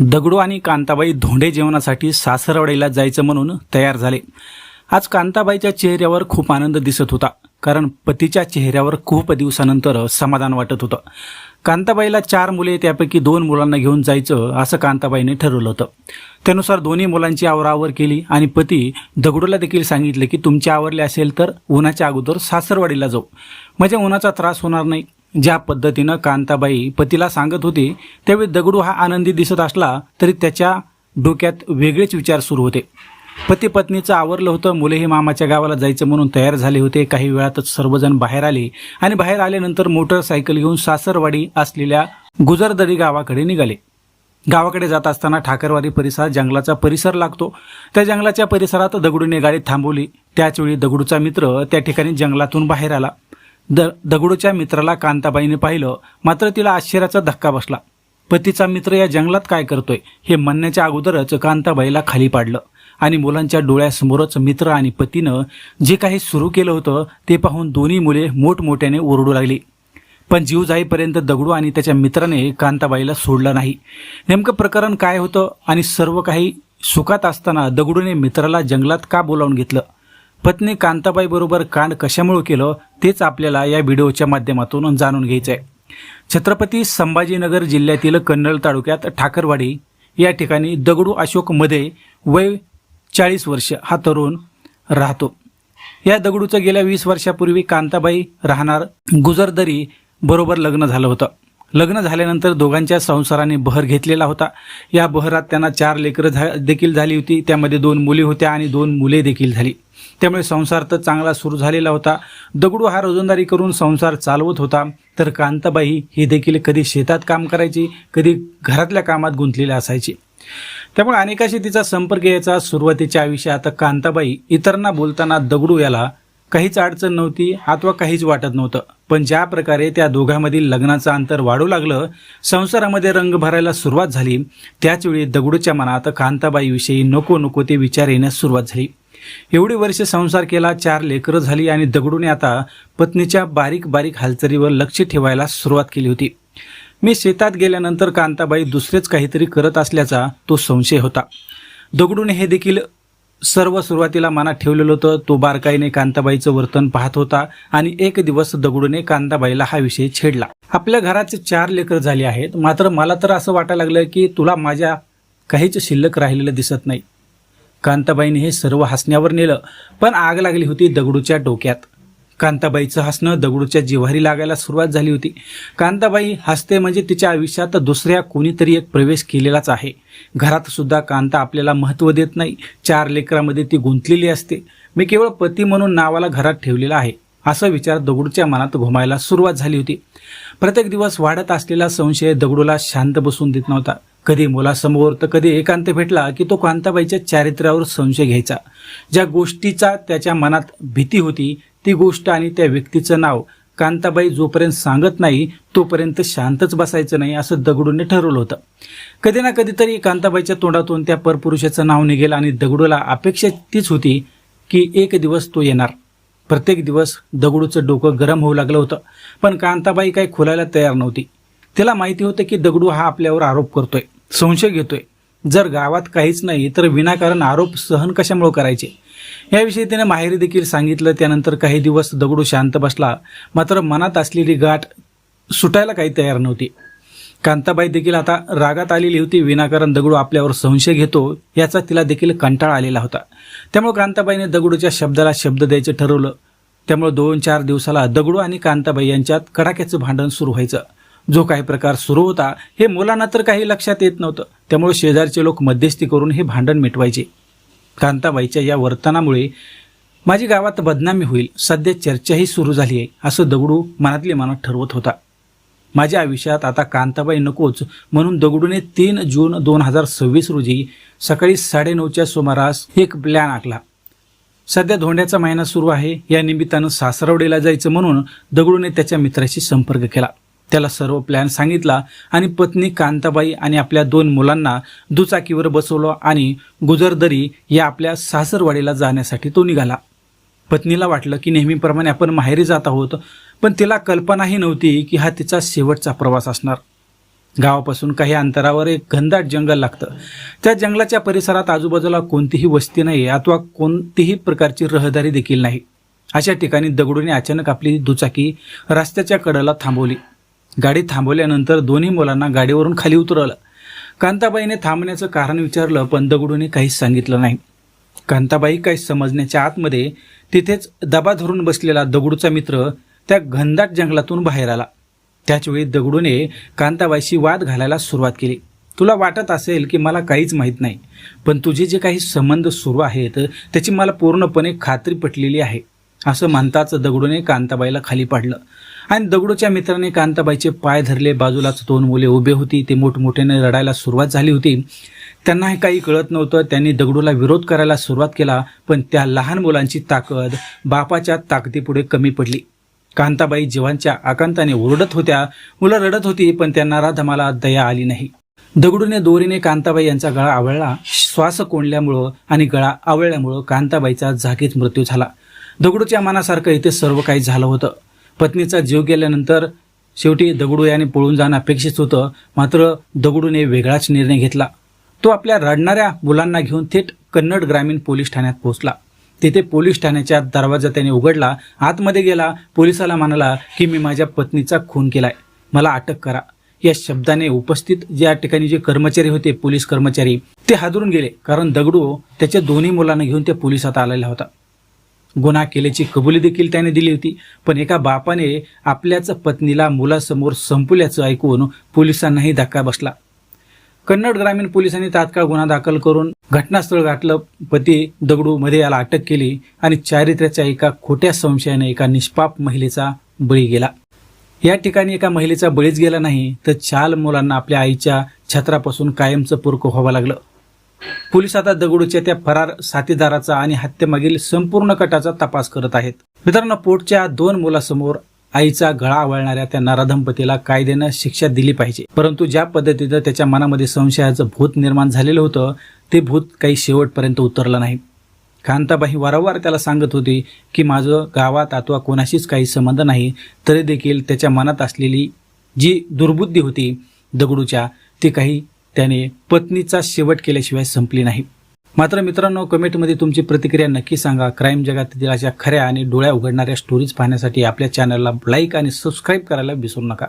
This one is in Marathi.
दगडू आणि कांताबाई धोंडे जेवणासाठी सासरवाडीला जायचं म्हणून तयार झाले. आज कांताबाईच्या चेहऱ्यावर खूप आनंद दिसत होता, कारण पतीच्या चेहऱ्यावर खूप दिवसानंतर समाधान वाटत होतं. कांताबाईला 4 मुले, त्यापैकी 2 मुलांना घेऊन जायचं असं कांताबाईने ठरवलं होतं. त्यानुसार दोन्ही मुलांची आवरावर केली आणि पती दगडूला देखील सांगितले की तुमचे आवरले असेल तर उन्हाच्या अगोदर सासरवाडीला जाऊ, म्हणजे उन्हाचा त्रास होणार नाही. ज्या पद्धतीनं कांताबाई पतीला सांगत होती त्यावेळी दगडू हा आनंदी दिसत असला तरी त्याच्या डोक्यात वेगळेच विचार सुरू होते. पती पत्नीचं आवरलं होतं, मुलेही मामाच्या गावाला जायचं म्हणून तयार झाले होते. काही वेळातच सर्वजण बाहेर आले आणि बाहेर आल्यानंतर मोटरसायकल घेऊन सासरवाडी असलेल्या गुजरदरी गावाकडे निघाले. गावाकडे जात असताना ठाकरवाडी परिसरात जंगलाचा परिसर लागतो. त्या जंगलाच्या परिसरात दगडूने गाडी थांबवली. त्याचवेळी दगडूचा मित्र त्या ठिकाणी जंगलातून बाहेर आला. दगडूच्या मित्राला कांताबाईने पाहिलं, मात्र तिला आश्चर्याचा धक्का बसला. पतीचा मित्र या जंगलात काय करतोय हे म्हणण्याच्या अगोदरच कांताबाईला खाली पाडलं आणि मुलांच्या डोळ्यासमोरच मित्र आणि पतीनं जे काही सुरू केलं होतं ते पाहून दोन्ही मुले मोठमोठ्याने ओरडू लागली. पण जीव जाईपर्यंत दगडू आणि त्याच्या मित्राने कांताबाईला सोडलं नाही. नेमकं प्रकरण काय होतं आणि सर्व काही सुखात असताना दगडूने मित्राला जंगलात का बोलावून घेतलं, पत्नी कांताबाई बरोबर कांड कशामुळे केलं तेच आपल्याला या व्हिडिओच्या माध्यमातून जाणून घ्यायचं आहे. छत्रपती संभाजीनगर जिल्ह्यातील कन्नड तालुक्यात ठाकरवाडी या ठिकाणी दगडू अशोक मध्ये वय 40 वर्ष हा तरुण राहतो. या दगडूचं गेल्या 20 वर्षापूर्वी कांताबाई राहणार गुजरदरी बरोबर लग्न झालं होतं. लग्न झाल्यानंतर दोघांच्या संसाराने बहर घेतलेला होता. या बहरात त्यांना 4 लेकरं देखील झाली होती. त्यामध्ये 2 मुली होत्या आणि 2 मुले देखील झाली. त्यामुळे संसार तर चांगला सुरू झालेला होता. दगडू हा रोजंदारी करून संसार चालवत होता, तर कांताबाई ही देखील कधी शेतात काम करायची, कधी घरातल्या कामात गुंतलेली असायची. त्यामुळे अनेकाशी तिचा संपर्क यायचा. सुरुवातीच्या आयुष्यात कांताबाई इतरांना बोलताना दगडू याला काहीच अडचण नव्हती अथवा काहीच वाटत नव्हतं. पण ज्या प्रकारे त्या दोघांमधील लग्नाचं अंतर वाढू लागलं, संसारामध्ये रंग भरायला सुरुवात झाली, त्याचवेळी दगडूच्या मनात कांताबाईविषयी नको नको ते विचार येण्यास सुरुवात झाली. एवढी वर्ष संसार केला, 4 लेकरं झाली आणि दगडूने आता पत्नीच्या बारीक बारीक हालचालीवर लक्ष ठेवायला सुरुवात केली होती. मी शेतात गेल्यानंतर कांताबाई दुसरेच काहीतरी करत असल्याचा तो संशय होता. दगडूने हे देखील सर्व सुरुवातीला मनात ठेवलेलं होतं. तो बारकाईने कांताबाईचं वर्तन पाहत होता आणि एक दिवस दगडूने कांताबाईला हा विषय छेडला. आपल्या घराचे 4 लेकरं झाली आहेत, मात्र मला तर असं वाटायला लागलं की तुला माझ्या काहीच शिल्लक राहिलेलं दिसत नाही. कांताबाईने हे सर्व हसण्यावर नेलं, पण आग लागली होती दगडूच्या डोक्यात. कांताबाईचं हसणं दगडूच्या जिव्हारी लागायला सुरुवात झाली होती. कांताबाई हसते म्हणजे तिच्या आयुष्यात दुसऱ्या कोणीतरी एक प्रवेश केलेलाच आहे. घरात सुद्धा कांता आपल्याला महत्त्व देत नाही. 4 लेकरांमध्ये ती गुंतलेली असते. मी केवळ पती म्हणून नावाला घरात ठेवलेला आहे, असा विचार दगडूच्या मनात घुमायला सुरुवात झाली होती. प्रत्येक दिवस वाढत असलेला संशय दगडूला शांत बसून देत नव्हता. कधी मुलासमोर तर कधी एकांत भेटला की तो कांताबाईच्या चारित्र्यावर संशय घ्यायचा. ज्या गोष्टीचा त्याच्या मनात भीती होती ती गोष्ट आणि त्या व्यक्तीचं नाव कांताबाई जोपर्यंत सांगत नाही तोपर्यंत शांतच बसायचं नाही, असं दगडूने ठरवलं होतं. कधी ना कधीतरी कांताबाईच्या तोंडातून त्या परपुरुषाचं नाव निघेल आणि दगडूला अपेक्षा तीच होती की एक दिवस तो येणार. प्रत्येक दिवस दगडूचं डोकं गरम होऊ लागलं होतं, पण कांताबाई काही खोलायला तयार नव्हती. तिला माहिती होतं की दगडू हा आपल्यावर आरोप करतोय, संशय घेतोय. जर गावात काहीच नाही तर विनाकारण आरोप सहन कशामुळे करायचे, याविषयी तिने माहेरी देखील सांगितलं. त्यानंतर काही दिवस दगडू शांत बसला, मात्र मनात असलेली गाठ सुटायला काही तयार नव्हती. कांताबाई देखील आता रागात आलेली होती. विनाकारण दगडू आपल्यावर संशय घेतो याचा तिला देखील कंटाळा आलेला होता. त्यामुळे कांताबाईने दगडूच्या शब्दाला शब्द द्यायचं ठरवलं. त्यामुळे 2-4 दिवसाला दगडू आणि कांताबाई यांच्यात कडाक्याचं भांडण सुरू व्हायचं. जो काही प्रकार सुरू होता हे मुलांना तर काही लक्षात येत नव्हतं. त्यामुळे शेजारचे लोक मध्यस्थी करून हे भांडण मिटवायचे. कांताबाईच्या या वर्तनामुळे माझी गावात बदनामी होईल, सध्या चर्चाही सुरू झाली आहे, असं दगडू मनातली मनात ठरवत होता. माझ्या आयुष्यात आता कांताबाई नकोच म्हणून दगडूने 3 जून 2026 रोजी सकाळी 9:30च्या सुमारास एक प्लॅन आखला. सध्या धोंड्याचा महिना सुरू आहे, या निमित्तानं सासरवाडीला जायचं म्हणून दगडूने त्याच्या मित्राशी संपर्क केला. त्याला सर्व प्लॅन सांगितला आणि पत्नी कांताबाई आणि आपल्या 2 मुलांना दुचाकीवर बसवलं आणि गुजरदरी या आपल्या सासरवाडीला जाण्यासाठी तो निघाला. पत्नीला वाटलं की नेहमीप्रमाणे आपण माहेरी जात आहोत, पण तिला कल्पनाही नव्हती की हा तिचा शेवटचा प्रवास असणार. गावापासून काही अंतरावर एक घनदाट जंगल लागतं. त्या जंगलाच्या परिसरात आजूबाजूला कोणतीही वस्ती नाही अथवा कोणतीही प्रकारची रहदारी देखील नाही. अशा ठिकाणी दगडूने अचानक आपली दुचाकी रस्त्याच्या कडेला थांबवली. गाडी थांबवल्यानंतर दोन्ही मुलांना गाडीवरून खाली उतरवलं. कांताबाईने थांबण्याचं कारण विचारलं, पण दगडूने काहीच सांगितलं नाही. कांताबाई काही समजण्याच्या आतमध्ये तिथेच दबा धरून बसलेला दगडूचा मित्र त्या घनदाट जंगलातून बाहेर आला. त्याचवेळी दगडूने कांताबाईशी वाद घालायला सुरुवात केली. तुला वाटत असेल की मला काहीच माहीत नाही, पण तुझे जे काही संबंध सुरू आहेत त्याची मला पूर्णपणे खात्री पटलेली आहे, असं म्हणताच दगडूने कांताबाईला खाली पाडलं आणि दगडूच्या मित्राने कांताबाईचे पाय धरले. बाजूलाच दोन मुले उभे होती. ते मोठमोठ्याने रडायला सुरुवात झाली होती. त्यांना हे काही कळत नव्हतं. त्यांनी दगडूला विरोध करायला सुरुवात केला, पण त्या लहान मुलांची ताकद बापाच्या ताकदीपुढे कमी पडली. कांताबाई जीवांच्या आकांताने ओरडत होत्या. मुलं रडत होती, पण त्यांना राधमाला दया आली नाही. दगडूने दोरीने कांताबाई यांचा गळा आवळला. श्वास कोंडल्यामुळं आणि गळा आवळल्यामुळं कांताबाईचा जागीच मृत्यू झाला. दगडूच्या मनासारखं इथे सर्व काही झालं होतं. पत्नीचा जीव गेल्यानंतर शेवटी दगडू याने पळून जाणं अपेक्षित होतं. मात्र दगडूने वेगळाच निर्णय घेतला. तो आपल्या रडणाऱ्या मुलांना घेऊन थेट कन्नड ग्रामीण पोलीस ठाण्यात पोहोचला. तिथे पोलीस ठाण्याचा दरवाजा त्याने उघडला. आतमध्ये गेला. पोलिसाला म्हणाला की मी माझ्या पत्नीचा खून केलाय, मला अटक करा. या शब्दाने उपस्थित ज्या ठिकाणी जे कर्मचारी होते, पोलीस कर्मचारी, ते हादरून गेले. कारण दगडू त्याच्या दोन्ही मुलांना घेऊन त्या पोलिसात आलेला होता. गुन्हा केल्याची कबुली देखील त्याने दिली होती. पण एका बापाने आपल्याच पत्नीला मुलासमोर संपवल्याचं ऐकून पोलिसांनाही धक्का बसला. कन्नड ग्रामीण पोलिसांनी तात्काळ गुन्हा दाखल करून घटनास्थळ गाठलं. पती दगडू मध्ये याला अटक केली आणि चारित्र्याच्या एका खोट्या संशयाने एका निष्पाप महिलेचा बळी गेला. या ठिकाणी एका महिलेचा बळीच गेला नाही, तर 4 मुलांना आपल्या आईच्या छत्रापासून कायमचं पुरकं व्हावं लागलं. पोलीस आता दगडूच्या त्या फरार साथीदाराचा आणि हत्येमागील संपूर्ण कटाचा तपास करत आहेत. मित्रांनो, पोटच्या 2 मुलासमोर आईचा गळा आवळणाऱ्या त्या नराधमपतीला कायद्यानं शिक्षा दिली पाहिजे. परंतु ज्या पद्धतीनं त्याच्या मनामध्ये संशयाचं भूत निर्माण झालेलं होतं, ते भूत काही शेवटपर्यंत उतरलं नाही. कांताबाई वारंवार त्याला सांगत होती की माझं गावात अथवा कोणाशीच काही संबंध नाही, तरी देखील त्याच्या मनात असलेली जी दुर्बुद्धी होती दगडूच्या, ती काही त्याने पत्नीचा शेवट केल्याशिवाय संपली नाही. मात्र मित्रांनो, कमेंटमध्ये तुमची प्रतिक्रिया नक्की सांगा. क्राईम जगातील अशा खऱ्या आणि डोळ्या उघडणाऱ्या स्टोरीज पाहण्यासाठी आपल्या चॅनलला लाईक आणि सबस्क्राईब करायला विसरू नका.